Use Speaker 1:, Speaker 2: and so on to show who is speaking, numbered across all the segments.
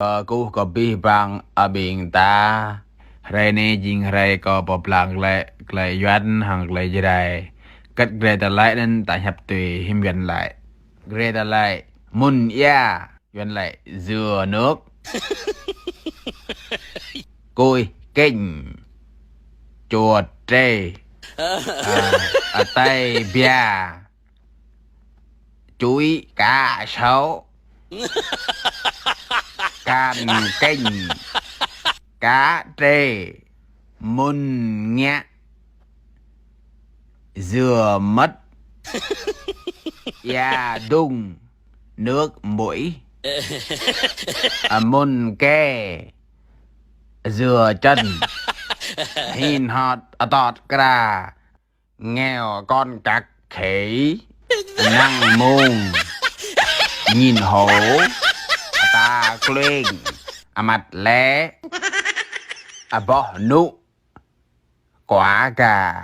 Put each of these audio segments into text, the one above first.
Speaker 1: Cú có bi bằng ở biển ta rây nê dinh rây có bọc lặng lại doan hàng lại dưới đây cất ghê ta lại nên ta nhập tùy hiểm gần lại ghê ta lại mun ya gần lại dừa nước cùi kinh chuột trê ở tay bia chuối cá sấu can kinh cá trê mun nhẹ dừa mất da đung nước mũi mun ke dừa chân hin hot tọt ra nghèo con cặc khỉ năng mùng nhìn hổ ta lên mặt lé bỏ nụ quả cà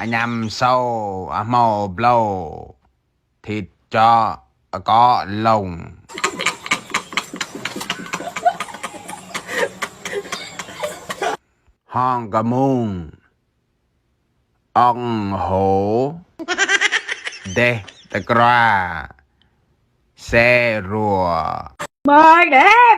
Speaker 1: nhằm sâu màu bầu thịt cho có lồng hòn cà mùng ong hổ đê tà cra xe rùa
Speaker 2: mời đẹp